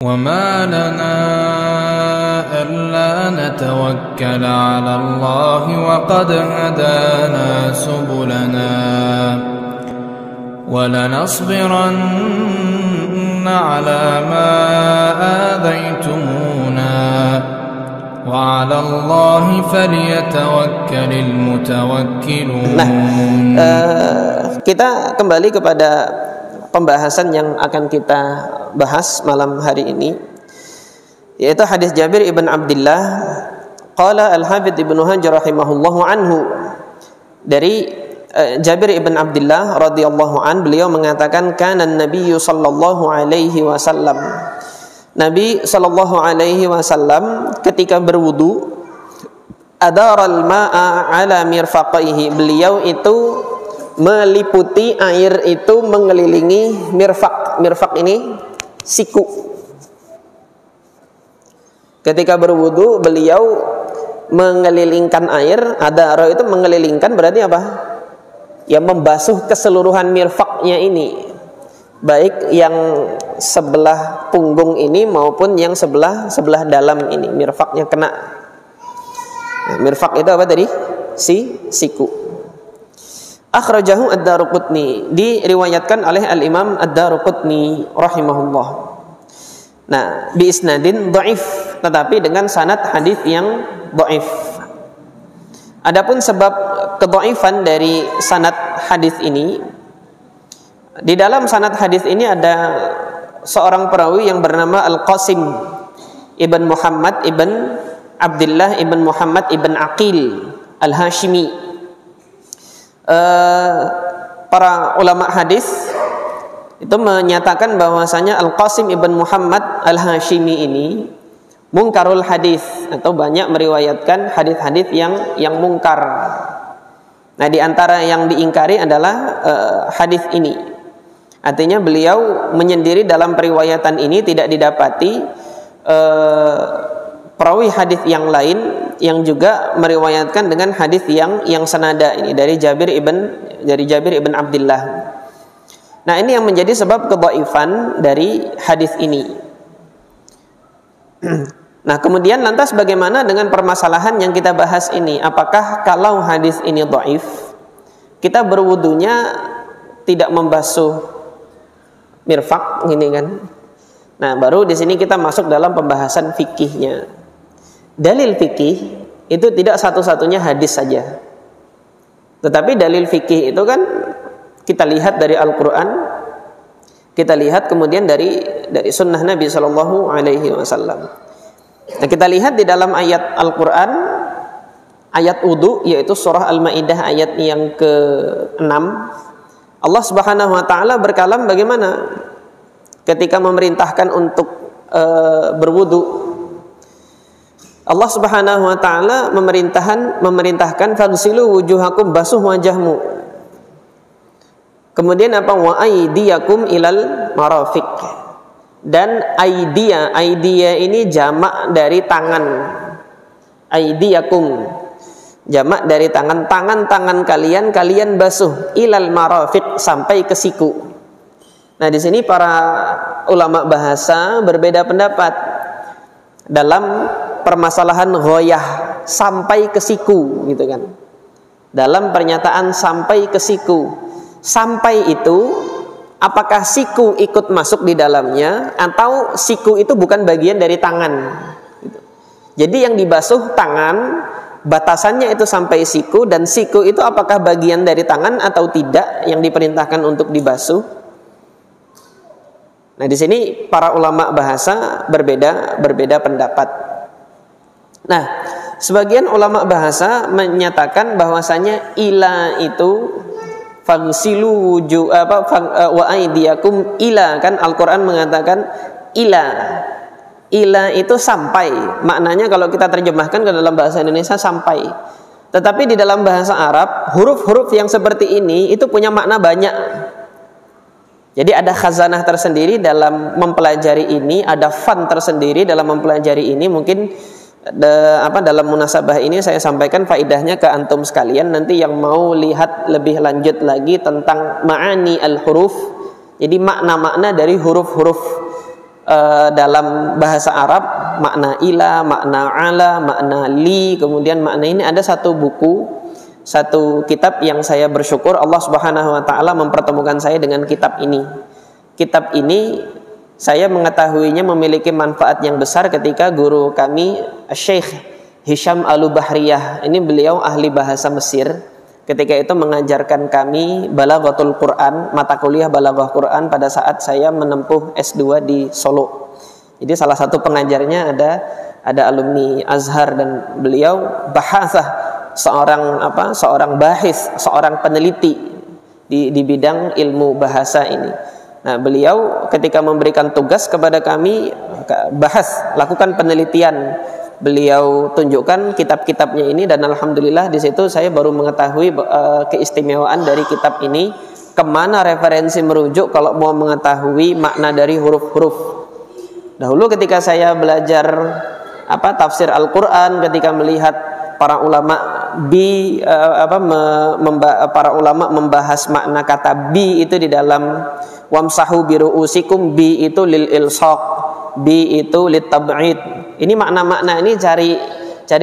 وَمَا لَنَا أَلَّا نَتَوَكَّلَ عَلَى اللَّهِ وَقَدْ هَدَانَا سُبُلَنَا وَلَنَصْبِرَنَّ عَلَى مَا آذَيْتُمُونَا وَعَلَى اللَّهِ فَلْيَتَوَكَّلِ الْمُتَوَكِّلُونَ. Kita kembali kepada pembahasan yang akan kita bahas malam hari ini, yaitu hadis Jabir ibn Abdullah. Qala al-Hafidz Ibnu Hajar rahimahullahu anhu, dari Jabir ibn Abdullah radhiyallahu an, beliau mengatakan kana an-nabiy sallallahu alaihi wasallam, Nabi sallallahu alaihi wasallam ketika berwudu, adaral ma'a ala mirfaqaihi, beliau itu meliputi air itu mengelilingi mirfaq. Mirfaq ini siku. Ketika berwudu beliau mengelilingkan air. Adara itu mengelilingkan, berarti apa? Ya, membasuh keseluruhan mirfaqnya ini, baik yang sebelah punggung ini maupun yang sebelah dalam ini, mirfaqnya kena. Nah, mirfaq itu apa tadi? Siku. Akhrajahu ad-Daruqutni, diriwayatkan oleh al-Imam ad-Daruqutni rahimahullah. Nah, bi isnadin dhaif, tetapi dengan sanad hadis yang dhaif. Adapun sebab kedhaifan dari sanad hadis ini, di dalam sanad hadis ini ada seorang perawi yang bernama Al-Qasim ibn Muhammad ibn Abdullah ibn Muhammad ibn Aqil Al-Hashimi. Para ulama hadis itu menyatakan bahwasanya Al-Qasim ibn Muhammad Al-Hashimi ini mungkarul hadis, atau banyak meriwayatkan hadis-hadis yang mungkar. Nah, di antara yang diingkari adalah hadis ini. Artinya beliau menyendiri dalam periwayatan ini, tidak didapati perawi hadis yang lain yang juga meriwayatkan dengan hadis yang senada ini dari Jabir ibn Abdullah. Nah, ini yang menjadi sebab kedhaifan dari hadis ini. Nah, kemudian lantas bagaimana dengan permasalahan yang kita bahas ini? Apakah kalau hadis ini dhaif, kita berwudunya tidak membasuh mirfaq gini kan? Nah, baru di sini kita masuk dalam pembahasan fikihnya. Dalil fikih itu tidak satu-satunya hadis saja. Tetapi dalil fikih itu kan kita lihat dari Al-Qur'an, kita lihat kemudian dari sunnah Nabi sallallahu alaihi wasallam. Nah, kita lihat di dalam ayat Al-Quran, ayat wudu, yaitu surah Al-Ma'idah ayat yang ke-6. Allah subhanahu wa ta'ala berkalam bagaimana ketika memerintahkan untuk berwudu. Allah subhanahu wa ta'ala memerintahkan faghsilu wujuhakum, basuh wajahmu. Kemudian apa? Wa aydiyakum ilal marafiq. Dan aidia ini jamak dari tangan. Aidiyakum jamak dari tangan. Tangan kalian basuh ilal marafiq, sampai ke siku. Nah, di sini para ulama bahasa berbeda pendapat dalam permasalahan ghoyah, sampai ke siku gitu kan. Dalam pernyataan sampai ke siku, sampai itu apakah siku ikut masuk di dalamnya, atau siku itu bukan bagian dari tangan gitu. Jadi yang dibasuh tangan, batasannya itu sampai siku, dan siku itu apakah bagian dari tangan atau tidak yang diperintahkan untuk dibasuh. Nah, di sini para ulama bahasa berbeda pendapat. Nah, sebagian ulama bahasa menyatakan bahwasanya ila itu fagsilu wujuh wa aydiyakum ila, kan Al-Qur'an mengatakan ila itu sampai. Maknanya kalau kita terjemahkan ke dalam bahasa Indonesia sampai. Tetapi di dalam bahasa Arab, huruf-huruf yang seperti ini itu punya makna banyak. Jadi ada khazanah tersendiri dalam mempelajari ini, ada fun tersendiri dalam mempelajari ini. Mungkin dalam munasabah ini saya sampaikan faidahnya ke antum sekalian. Nanti yang mau lihat lebih lanjut lagi tentang ma'ani al-huruf, jadi makna-makna dari huruf-huruf dalam bahasa Arab makna ila, makna ala, makna li, kemudian makna ini. Ada satu buku, satu kitab yang saya bersyukur Allah Subhanahu wa taala mempertemukan saya dengan kitab ini. Kitab ini saya mengetahuinya memiliki manfaat yang besar ketika guru kami Syekh Hisham Al-Bahriyah, ini beliau ahli bahasa Mesir, ketika itu mengajarkan kami Balaghatul Quran, mata kuliah Balaghah Quran pada saat saya menempuh S2 di Solo. Jadi salah satu pengajarnya ada alumni Azhar, dan beliau bahasah, seorang bahis, seorang peneliti di bidang ilmu bahasa ini. Nah, beliau ketika memberikan tugas kepada kami lakukan penelitian, beliau tunjukkan kitab-kitabnya ini, dan alhamdulillah di situ saya baru mengetahui keistimewaan dari kitab ini, kemana referensi merujuk kalau mau mengetahui makna dari huruf-huruf. Dahulu ketika saya belajar tafsir Al-Quran, ketika melihat para ulama para ulama membahas makna kata bi itu di dalam wamsahu biru'usikum, bi itu lil ilsaq, bi itu lit tab'id. Ini makna-makna ini cari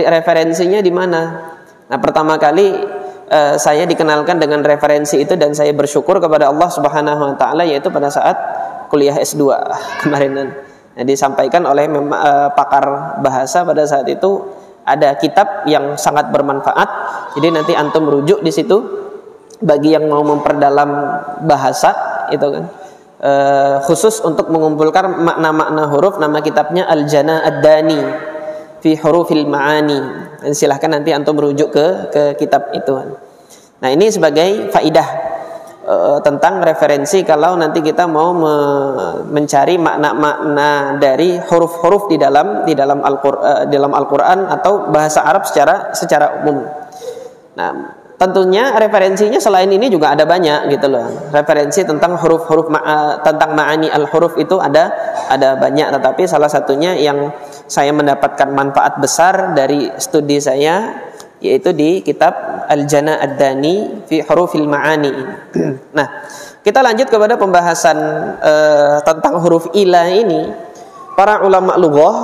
referensinya di mana. Nah, pertama kali saya dikenalkan dengan referensi itu, dan saya bersyukur kepada Allah Subhanahu wa taala, yaitu pada saat kuliah S2 kemarin. Nah, disampaikan oleh pakar bahasa pada saat itu, ada kitab yang sangat bermanfaat. Jadi nanti antum rujuk di situ bagi yang mau memperdalam bahasa itu kan. Khusus untuk mengumpulkan makna-makna huruf, nama kitabnya Al-Jana Ad-Dani fi Hurufil Ma'ani. Dan silahkan nanti antum merujuk ke kitab itu. Nah, ini sebagai faidah tentang referensi kalau nanti kita mau mencari makna-makna dari huruf-huruf di dalam Al-Qur'an atau bahasa Arab secara umum. Nah, tentunya referensinya selain ini juga ada banyak gitu loh. Referensi tentang huruf-huruf tentang ma'ani al-huruf itu ada banyak, tetapi salah satunya yang saya mendapatkan manfaat besar dari studi saya yaitu di kitab Al-Jana Ad-Dani fi Hurufil Ma'ani. Nah, kita lanjut kepada pembahasan tentang huruf ila ini. Para ulama lughah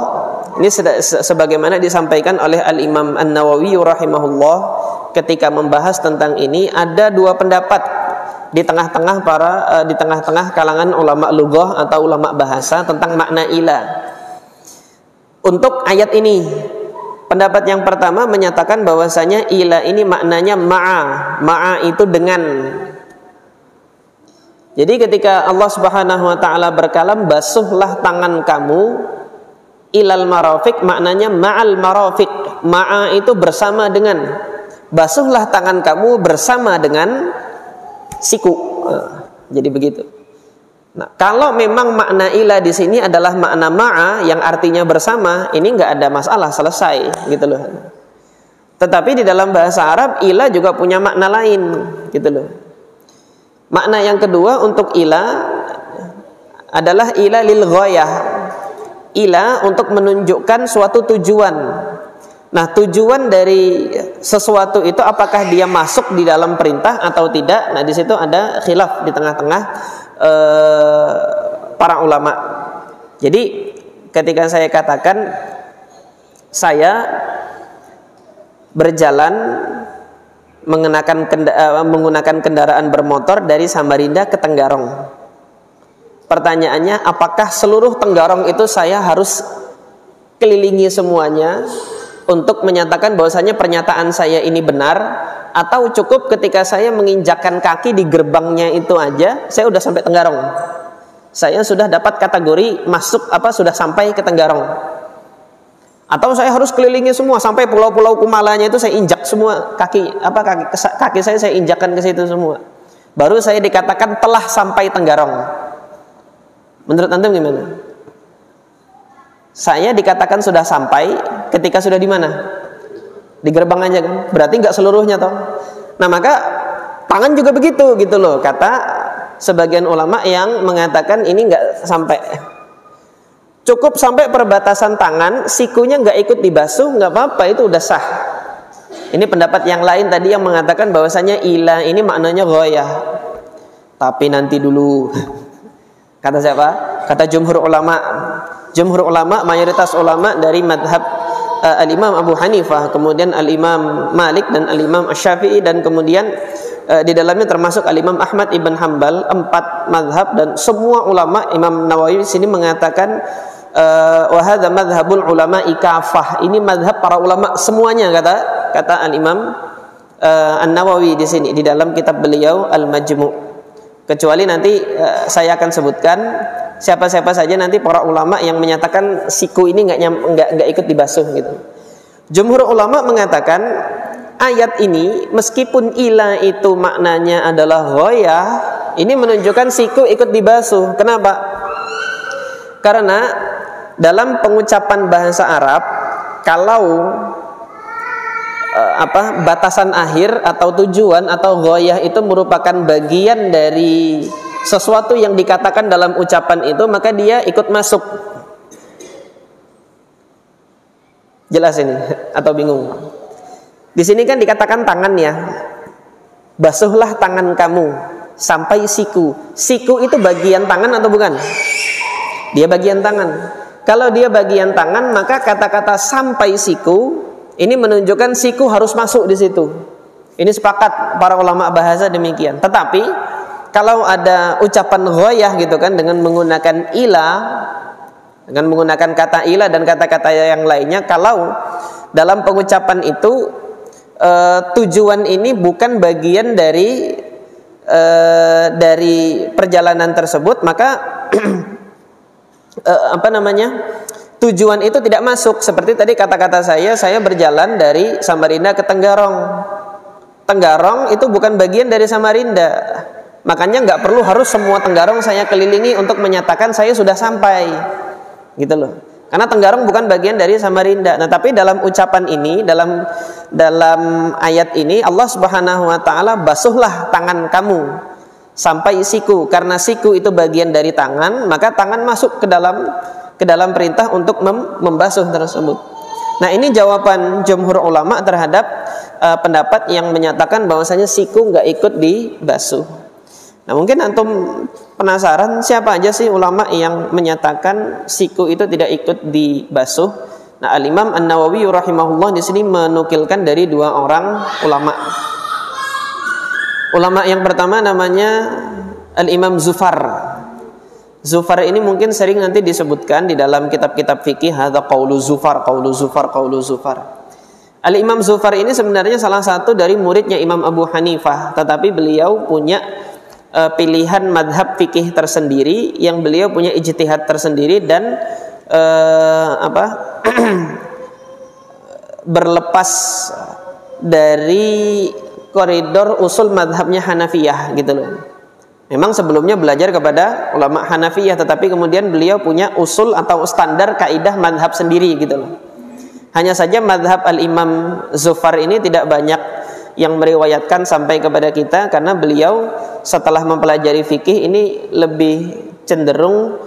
ini sebagaimana disampaikan oleh Al-Imam An-Nawawi rahimahullah ketika membahas tentang ini, ada dua pendapat di tengah-tengah kalangan ulama lughah atau ulama bahasa tentang makna ila. Untuk ayat ini, pendapat yang pertama menyatakan bahwasanya ila ini maknanya ma'a itu dengan. Jadi ketika Allah Subhanahu wa taala berkalam, basuhlah tangan kamu ilal marafiq, maknanya ma'al marafiq. Ma'a itu bersama dengan. Basuhlah tangan kamu bersama dengan siku. Jadi begitu. Nah, kalau memang makna ila di sini adalah makna ma'a yang artinya bersama, ini nggak ada masalah, selesai gitu loh. Tetapi di dalam bahasa Arab ila juga punya makna lain gitu loh. Makna yang kedua untuk ila adalah ila lil ghayah. Ila untuk menunjukkan suatu tujuan. Nah, tujuan dari sesuatu itu apakah dia masuk di dalam perintah atau tidak? Nah, di situ ada khilaf di tengah-tengah para ulama. Jadi ketika saya katakan saya berjalan menggunakan kendaraan bermotor dari Samarinda ke Tenggarong. Pertanyaannya, apakah seluruh Tenggarong itu saya harus kelilingi semuanya untuk menyatakan bahwasanya pernyataan saya ini benar, atau cukup ketika saya menginjakkan kaki di gerbangnya itu aja saya udah sampai Tenggarong, saya sudah dapat kategori masuk sudah sampai ke Tenggarong, atau saya harus kelilingi semua sampai pulau-pulau Kumalanya itu saya injak semua kaki saya injakkan ke situ semua, baru saya dikatakan telah sampai Tenggarong. Menurut antum gimana? Saya dikatakan sudah sampai ketika sudah di mana? Di gerbang aja kan? Berarti nggak seluruhnya toh. Nah, maka tangan juga begitu gitu loh. Kata sebagian ulama yang mengatakan ini nggak sampai. Cukup sampai perbatasan tangan, sikunya nggak ikut dibasuh, nggak apa-apa, itu udah sah. Ini pendapat yang lain tadi yang mengatakan bahwasanya ila ini maknanya ghayah. Tapi nanti dulu. Kata siapa? kata jumhur ulama, mayoritas ulama dari madhab al-Imam Abu Hanifah, kemudian al-Imam Malik dan al-Imam Asy-Syafi'i, dan kemudian di dalamnya termasuk al-Imam Ahmad ibn Hanbal, 4 madhab, dan semua ulama. Imam Nawawi di sini mengatakan wa hadza madhhabul ulama ikafah, ini madhab para ulama semuanya, kata al-Imam An-Nawawi di sini di dalam kitab beliau Al-Majmu'. Kecuali nanti saya akan sebutkan siapa-siapa saja nanti para ulama yang menyatakan siku ini nggak ikut dibasuh gitu. Jumhur ulama mengatakan ayat ini meskipun ila itu maknanya adalah ghoyah, ini menunjukkan siku ikut dibasuh. Kenapa? Karena dalam pengucapan bahasa Arab, kalau batasan akhir atau tujuan atau ghoyah itu merupakan bagian dari sesuatu yang dikatakan dalam ucapan itu, maka dia ikut masuk. Jelas ini atau bingung? Di sini kan dikatakan tangan ya, basuhlah tangan kamu sampai siku. Siku itu bagian tangan atau bukan? Dia bagian tangan. Kalau dia bagian tangan, maka kata-kata sampai siku ini menunjukkan siku harus masuk di situ. Ini sepakat para ulama bahasa demikian. Tetapi kalau ada ucapan ghoyah gitu kan dengan menggunakan ila, dengan menggunakan kata ila dan kata-kata yang lainnya, kalau dalam pengucapan itu tujuan ini bukan bagian dari perjalanan tersebut, maka tujuan itu tidak masuk. Seperti tadi kata-kata saya berjalan dari Samarinda ke Tenggarong. Tenggarong itu bukan bagian dari Samarinda, makanya nggak perlu harus semua Tenggarong saya kelilingi untuk menyatakan saya sudah sampai, gitu loh. Karena Tenggarong bukan bagian dari Samarinda. Nah, tapi dalam ucapan ini, dalam ayat ini, Allah Subhanahu Wa Taala, basuhlah tangan kamu sampai siku. Karena siku itu bagian dari tangan, maka tangan masuk ke dalam perintah untuk membasuh tersebut. Nah, ini jawaban jumhur ulama terhadap pendapat yang menyatakan bahwasanya siku nggak ikut dibasuh. Nah, mungkin antum penasaran siapa aja sih ulama yang menyatakan siku itu tidak ikut dibasuh. Nah, Al-Imam An-Nawawi rahimahullah di sini menukilkan dari 2 orang ulama. Ulama yang pertama namanya Al-Imam Zufar. Zufar ini mungkin sering nanti disebutkan di dalam kitab-kitab fikih, hadza qaulu Zufar, qaulu Zufar, qaulu Zufar. Al-Imam Zufar ini sebenarnya salah satu dari muridnya Imam Abu Hanifah, tetapi beliau punya pilihan madhab fikih tersendiri, yang beliau punya ijtihad tersendiri, dan berlepas dari koridor usul madhabnya Hanafiyah gitu loh. Memang sebelumnya belajar kepada ulama Hanafiyah, tetapi kemudian beliau punya usul atau standar kaidah madhab sendiri gitu loh. Hanya saja madhab Al-Imam Zufar ini tidak banyak yang meriwayatkan sampai kepada kita, karena beliau setelah mempelajari fikih ini lebih cenderung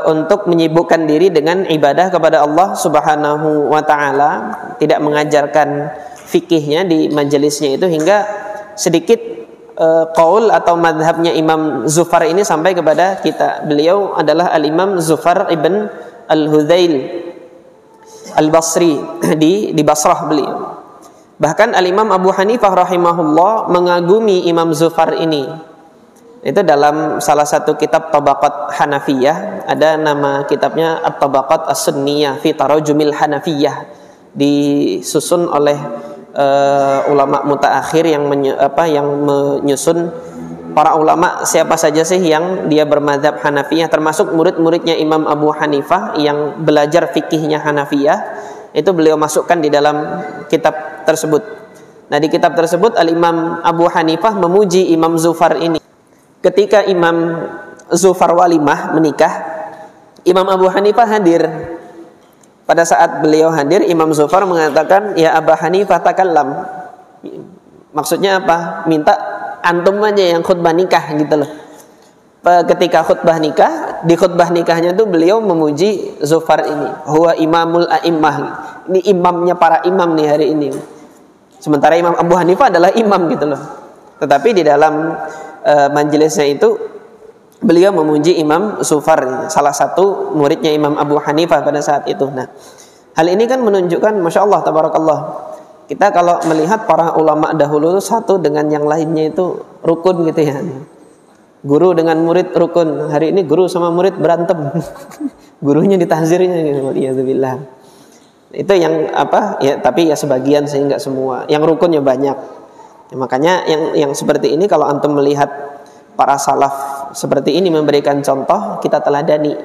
untuk menyibukkan diri dengan ibadah kepada Allah Subhanahu wa Ta'ala, tidak mengajarkan fikihnya di majelisnya itu, hingga sedikit qaul atau madhabnya Imam Zufar ini sampai kepada kita. Beliau adalah Al-Imam Zufar ibn Al-Hudzail Al-Basri di Basrah beliau. Bahkan Al-Imam Abu Hanifah rahimahullah mengagumi Imam Zufar ini. Itu dalam salah satu kitab Tabaqat Hanafiyah, ada nama kitabnya At-Tabaqat As-Sunniyah fi Tarajumil Hanafiyah, disusun oleh ulama mutaakhir yang menyusun para ulama siapa saja sih yang dia bermadzhab Hanafiyah, termasuk murid-muridnya Imam Abu Hanifah yang belajar fikihnya Hanafiyah. Itu beliau masukkan di dalam kitab tersebut. Nah, di kitab tersebut Al-Imam Abu Hanifah memuji Imam Zufar ini. Ketika Imam Zufar walimah menikah, Imam Abu Hanifah hadir. Pada saat beliau hadir, Imam Zufar mengatakan, "Ya Abu Hanifah takallam." Maksudnya apa? Minta antum aja yang khutbah nikah gitu loh. Ketika khutbah nikah, di khutbah nikahnya itu beliau memuji Zufar ini. Huwa imamul a'immah. Ini imamnya para imam nih hari ini. Sementara Imam Abu Hanifah adalah imam gitu loh. Tetapi di dalam majelisnya itu beliau memuji Imam Zufar, salah satu muridnya Imam Abu Hanifah pada saat itu. Nah, hal ini kan menunjukkan, masya Allah, tabarakallah, kita kalau melihat para ulama dahulu itu satu dengan yang lainnya itu rukun gitu ya. Guru dengan murid rukun. Hari ini guru sama murid berantem. Gurunya ditahzirnya gitu. Iyadzubillah. Itu yang apa? Ya, tapi ya sebagian sih, enggak semua. Yang rukunnya banyak. Ya, makanya yang seperti ini kalau antum melihat para salaf seperti ini memberikan contoh, kita teladani.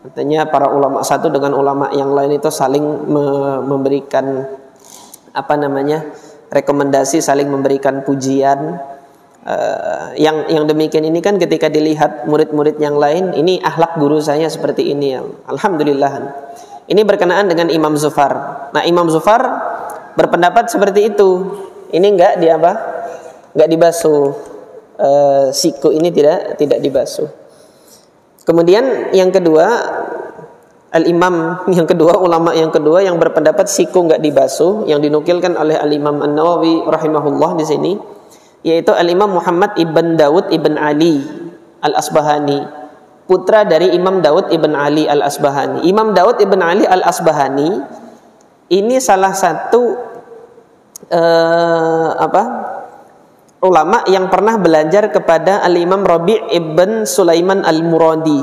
Artinya para ulama satu dengan ulama yang lain itu saling memberikan rekomendasi, saling memberikan pujian. Yang demikian ini kan ketika dilihat murid-murid yang lain, ini akhlak guru saya seperti ini, alhamdulillah. Ini berkenaan dengan Imam Zufar. Nah, Imam Zufar berpendapat seperti itu. Ini enggak dibasuh, siku ini tidak dibasuh. Kemudian yang kedua, ulama yang kedua yang berpendapat siku enggak dibasuh, yang dinukilkan oleh Al-Imam An-Nawawi rahimahullah di sini, yaitu Al-Imam Muhammad ibn Daud ibn Ali Al-Asbahani, putra dari Imam Daud ibn Ali Al-Asbahani. Imam Daud ibn Ali Al-Asbahani ini salah satu ulama yang pernah belajar kepada Al-Imam Rabi' ibn Sulaiman Al-Muradi.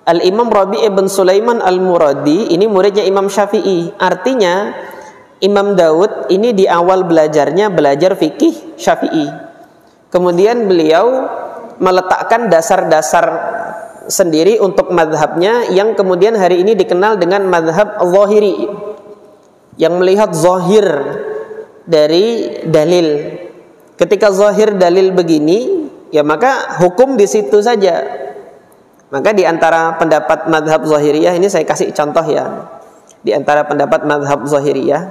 Al-Imam Rabi' ibn Sulaiman Al-Muradi ini muridnya Imam Syafi'i. Artinya Imam Daud ini di awal belajar fikih Syafi'i. Kemudian beliau meletakkan dasar-dasar sendiri untuk madhabnya, yang kemudian hari ini dikenal dengan madhab Zahiri, yang melihat zahir dari dalil. Ketika zahir dalil begini, ya maka hukum di situ saja. Maka di antara pendapat madhab Zahiriyah ini saya kasih contoh ya. Di antara pendapat madhab Zahiriyah,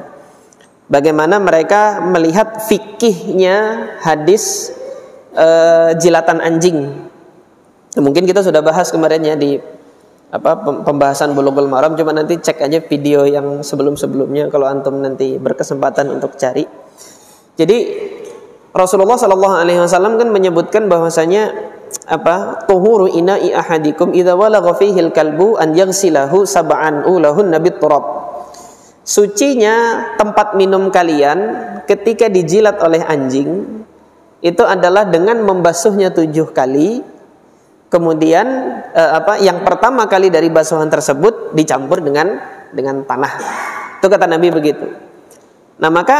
bagaimana mereka melihat fikihnya hadis jilatan anjing. Mungkin kita sudah bahas kemarin ya di pembahasan Bulughul Maram. Coba nanti cek aja video yang sebelum-sebelumnya kalau antum nanti berkesempatan untuk cari. Jadi Rasulullah SAW kan menyebutkan bahwasanya tuhuru ina'i ahadikum idza walagha fihil kalbu an yaghsilahu sab'an ulahun nabit turab. Sucinya tempat minum kalian ketika dijilat oleh anjing itu adalah dengan membasuhnya 7 kali. Kemudian yang pertama kali dari basuhan tersebut dicampur dengan tanah. Itu kata Nabi begitu. Nah, maka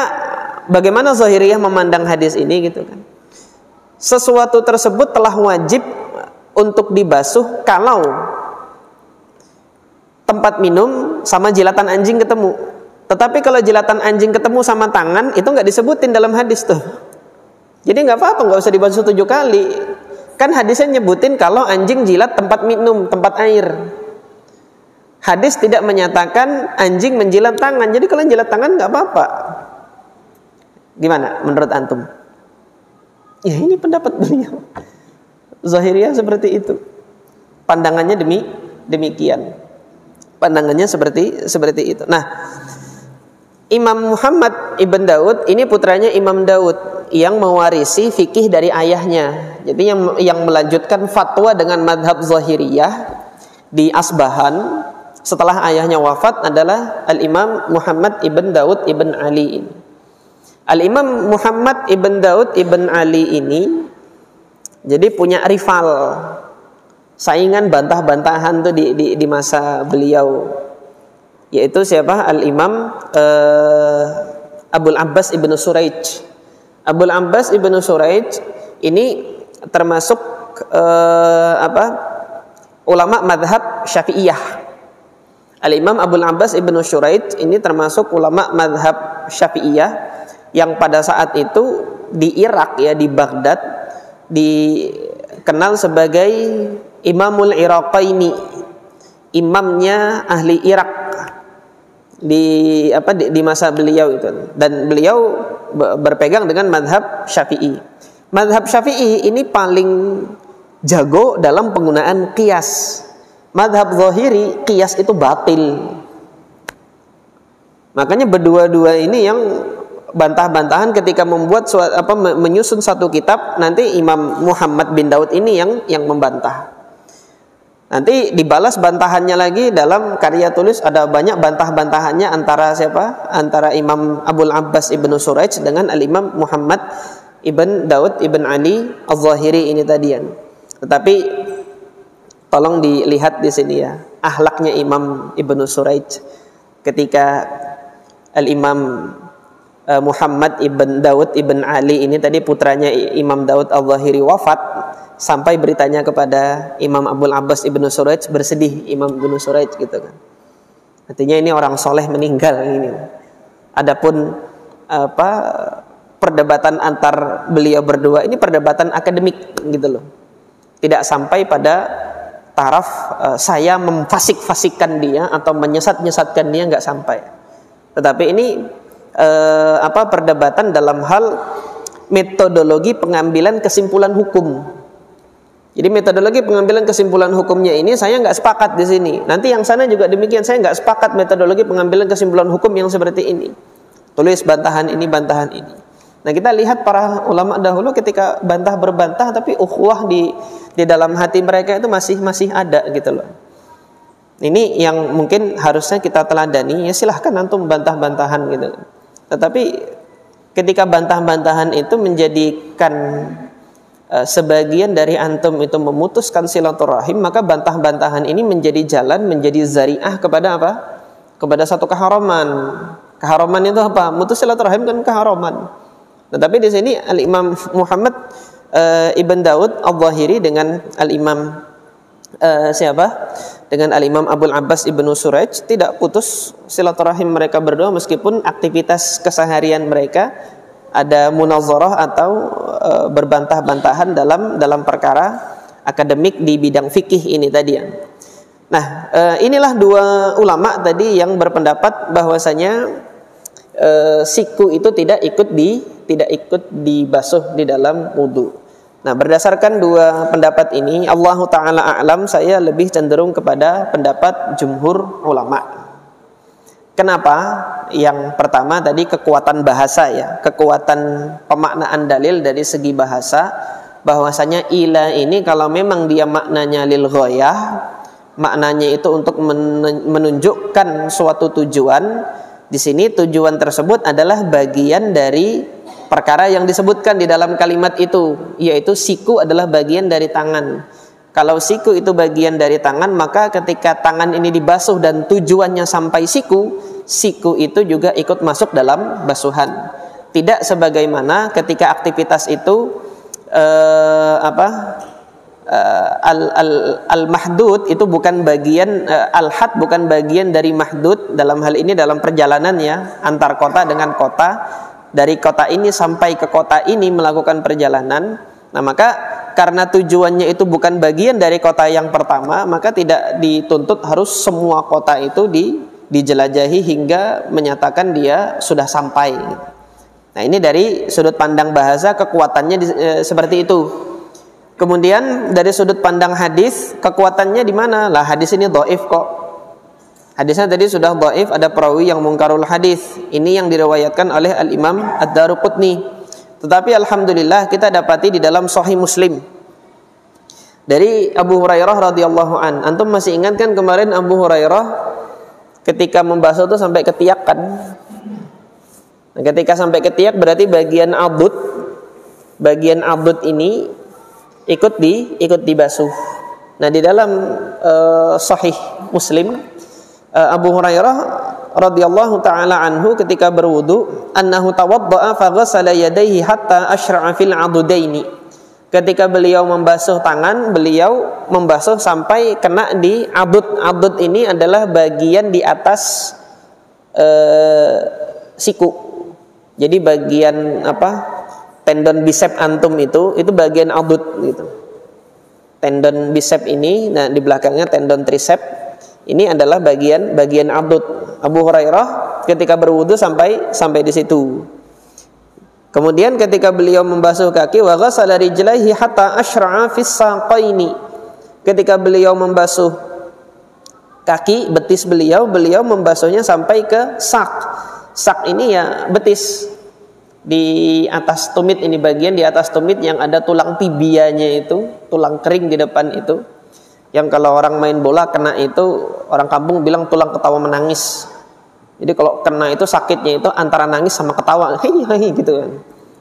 bagaimana Zahiriyah memandang hadis ini gitu kan? Sesuatu tersebut telah wajib untuk dibasuh kalau tempat minum sama jilatan anjing ketemu. Tetapi kalau jilatan anjing ketemu sama tangan, itu nggak disebutin dalam hadis tuh. Jadi nggak apa-apa, nggak usah dibasuh 7 kali. Kan hadisnya nyebutin kalau anjing jilat tempat minum, tempat air. Hadis tidak menyatakan anjing menjilat tangan. Jadi kalau jilat tangan nggak apa-apa. Gimana menurut antum? Ya, ini pendapat beliau. Zahiriyah seperti itu. Pandangannya demikian. Pandangannya seperti itu. Nah, Imam Muhammad ibn Daud ini putranya Imam Daud yang mewarisi fikih dari ayahnya. Jadi yang melanjutkan fatwa dengan madhab Zahiriyah di Asbahan setelah ayahnya wafat adalah Al-Imam Muhammad ibn Daud ibn Ali ini. Al-Imam Muhammad ibn Daud ibn Ali ini jadi punya rival, saingan bantah-bantahan tuh di masa beliau, yaitu siapa? Al-Imam Abul Abbas ibn Suraij. Abul Abbas ibn Suraij ini termasuk ulama madhab Syafi'iyah. Al-Imam Abul Abbas ibn Suraij ini termasuk ulama madhab Syafi'iyah yang pada saat itu di Irak ya, di Baghdad dikenal sebagai Imamul Iraqaini, imamnya ahli Irak di masa beliau itu, dan beliau berpegang dengan madhab Syafi'i. Madhab Syafi'i ini paling jago dalam penggunaan qiyas. Madhab Zahiri qiyas itu batil. Makanya berdua-dua ini yang bantah-bantahan ketika menyusun satu kitab. Nanti Imam Muhammad bin Daud ini yang membantah. Nanti dibalas bantahannya lagi dalam karya tulis, ada banyak bantah-bantahannya antara siapa? Antara Imam Abul Abbas Ibnu Suraij dengan Al-Imam Muhammad Ibn Daud Ibn Ali Al-Zahiri ini tadian. Tetapi tolong dilihat di sini ya, akhlaknya Imam Ibnu Suraij ketika Al-Imam Muhammad Ibn Daud Ibn Ali ini tadi putranya Imam Daud Al-Zahiri wafat, sampai beritanya kepada Imam Abul Abbas Ibnu Suraij, bersedih Imam Ibnu Suraij gitu kan. Artinya ini orang soleh meninggal ini. Adapun perdebatan antar beliau berdua ini perdebatan akademik gitu loh. Tidak sampai pada taraf saya memfasik-fasikkan dia atau menyesat-nyesatkan dia, nggak sampai. Tetapi ini perdebatan dalam hal metodologi pengambilan kesimpulan hukum. Jadi metodologi pengambilan kesimpulan hukumnya ini saya nggak sepakat di sini. Nanti yang sana juga demikian, saya nggak sepakat metodologi pengambilan kesimpulan hukum yang seperti ini. Tulis bantahan ini, bantahan ini. Nah, kita lihat para ulama dahulu ketika bantah berbantah, tapi ukhuwah di dalam hati mereka itu masih ada gitu loh. Ini yang mungkin harusnya kita teladani. Ya silahkan antum bantah-bantahan gitu. Tetapi ketika bantah-bantahan itu menjadikan sebagian dari antum itu memutuskan silaturahim, maka bantah-bantahan ini menjadi jalan, menjadi zari'ah kepada apa? Kepada satu keharaman. Keharaman itu apa? Mutus silaturahim kan keharaman. Tetapi di sini Al-Imam Muhammad Ibn Daud Al-Zahiri dengan Al-Imam dengan Al-Imam Abul Abbas Ibnu Suraij tidak putus silaturahim mereka berdua, meskipun aktivitas keseharian mereka ada munazarah atau berbantah-bantahan dalam perkara akademik di bidang fikih ini tadi ya. Nah, inilah dua ulama tadi yang berpendapat bahwasanya siku itu tidak ikut dibasuh di dalam wudu. Nah, berdasarkan dua pendapat ini, Allahu taala a'lam, saya lebih cenderung kepada pendapat jumhur ulama. Kenapa? Yang pertama tadi kekuatan bahasa ya, kekuatan pemaknaan dalil dari segi bahasa, bahwasanya ila ini kalau memang dia maknanya lil ghayah, maknanya itu untuk menunjukkan suatu tujuan. Di sini tujuan tersebut adalah bagian dari perkara yang disebutkan di dalam kalimat itu, yaitu siku adalah bagian dari tangan. Kalau siku itu bagian dari tangan, maka ketika tangan ini dibasuh dan tujuannya sampai siku itu juga ikut masuk dalam basuhan. Tidak sebagaimana ketika aktivitas itu al-mahdud itu bukan bagian, al-had bukan bagian dari mahdud. Dalam hal ini dalam perjalanan ya, antar kota dengan kota, dari kota ini sampai ke kota ini melakukan perjalanan. Nah, maka karena tujuannya itu bukan bagian dari kota yang pertama, maka tidak dituntut harus semua kota itu dijelajahi hingga menyatakan dia sudah sampai. Nah, ini dari sudut pandang bahasa kekuatannya seperti itu. Kemudian dari sudut pandang hadis, kekuatannya di mana? Lah, hadis ini dhaif kok. Hadisnya tadi sudah dhaif, ada perawi yang mungkarul hadis. Ini yang diriwayatkan oleh Al-Imam Ad-Daruqutni. Tetapi alhamdulillah kita dapati di dalam Sahih Muslim dari Abu Hurairah radhiyallahu an. Antum masih ingat kan kemarin Abu Hurairah ketika membasuh itu sampai ketiak kan? Nah, ketika sampai ketiak berarti bagian adud ini ikut dibasuh. Nah, di dalam Sahih Muslim Abu Hurairah radhiyallahu taala anhu ketika berwudu, annahu tawaddaa fa ghassala yadayhi hatta asyra'a fil adudaini. Ketika beliau membasuh tangan, beliau membasuh sampai kena di adud. Adud ini adalah bagian di atas siku. Jadi bagian tendon bisep antum itu bagian adud gitu. Tendon bisep ini, nah di belakangnya tendon trisep. Ini adalah bagian adud. Abu Hurairah ketika berwudu sampai di situ. Kemudian ketika beliau membasuh kaki, wa ghassala rijlaihi hatta asyra'a fis saqaini. Ketika beliau membasuh kaki, betis beliau membasuhnya sampai ke sak. Sak ini ya betis. Di atas tumit ini, bagian di atas tumit yang ada tulang tibianya itu, tulang kering di depan itu. Yang kalau orang main bola kena itu, orang kampung bilang tulang ketawa menangis. Jadi kalau kena itu sakitnya itu antara nangis sama ketawa, hei gitu kan.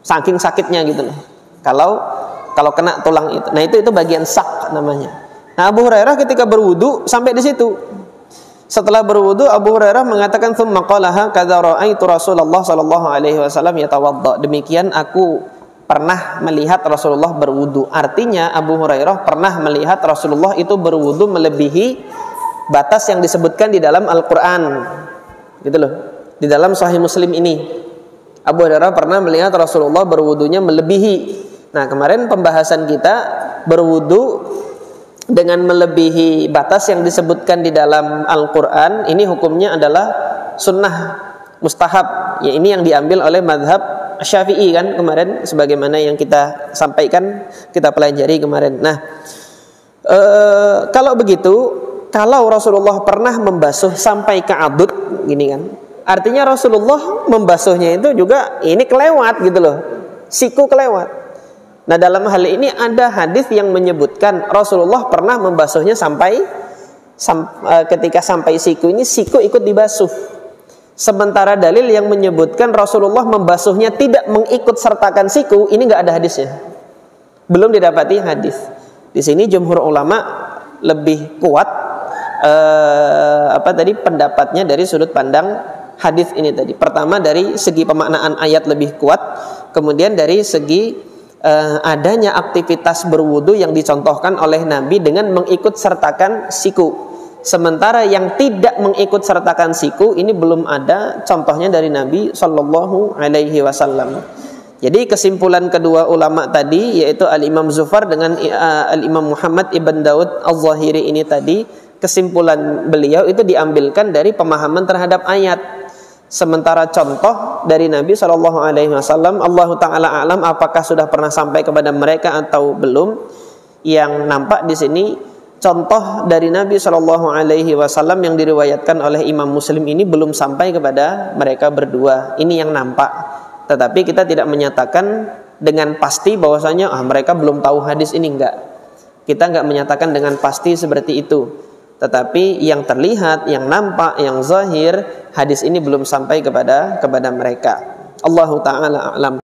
Saking sakitnya gitu loh. Kalau kena tulang itu. Nah, itu bagian sak namanya. Nah, Abu Hurairah ketika berwudu sampai di situ. Setelah berwudu, Abu Hurairah mengatakan, "Tsumma qalaha kadza ra'aitu Rasulullah sallallahu alaihi wasallam yatawadda." Demikian aku pernah melihat Rasulullah berwudu. Artinya Abu Hurairah pernah melihat Rasulullah itu berwudu melebihi batas yang disebutkan di dalam Al-Qur'an. Gitu loh. Di dalam Sahih Muslim ini Abu Hurairah pernah melihat Rasulullah berwudunya melebihi. Nah, kemarin pembahasan kita berwudu dengan melebihi batas yang disebutkan di dalam Al-Qur'an, ini hukumnya adalah sunnah mustahab. Ya, ini yang diambil oleh mazhab Syafi'i kan kemarin, sebagaimana yang kita sampaikan, kita pelajari kemarin. Nah, kalau begitu, kalau Rasulullah pernah membasuh sampai ke adud gini kan, artinya Rasulullah membasuhnya itu juga ini kelewat gitu loh, siku kelewat. Nah, dalam hal ini ada hadis yang menyebutkan Rasulullah pernah membasuhnya ketika sampai siku ini, siku ikut dibasuh. Sementara dalil yang menyebutkan Rasulullah membasuhnya tidak mengikut sertakan siku, ini nggak ada hadisnya, belum didapati hadis. Di sini jumhur ulama lebih kuat pendapatnya dari sudut pandang hadis ini tadi. Pertama dari segi pemaknaan ayat lebih kuat, kemudian dari segi adanya aktivitas berwudu yang dicontohkan oleh Nabi dengan mengikut sertakan siku. Sementara yang tidak mengikut sertakan siku ini belum ada contohnya dari Nabi Shallallahu Alaihi Wasallam. Jadi kesimpulan kedua ulama tadi, yaitu Al-Imam Zufar dengan Al-Imam Muhammad Ibn Daud Al-Zahiri ini tadi, kesimpulan beliau itu diambilkan dari pemahaman terhadap ayat. Sementara contoh dari Nabi Shallallahu Alaihi Wasallam, Allah Taala alam apakah sudah pernah sampai kepada mereka atau belum. Yang nampak di sini contoh dari Nabi Shallallahu Alaihi Wasallam yang diriwayatkan oleh Imam Muslim ini belum sampai kepada mereka berdua. Ini yang nampak. Tetapi kita tidak menyatakan dengan pasti bahwasanya mereka belum tahu hadis ini, enggak. Kita enggak menyatakan dengan pasti seperti itu. Tetapi yang terlihat, yang nampak, yang zahir, hadis ini belum sampai kepada mereka. Allahu Ta'ala a'lam.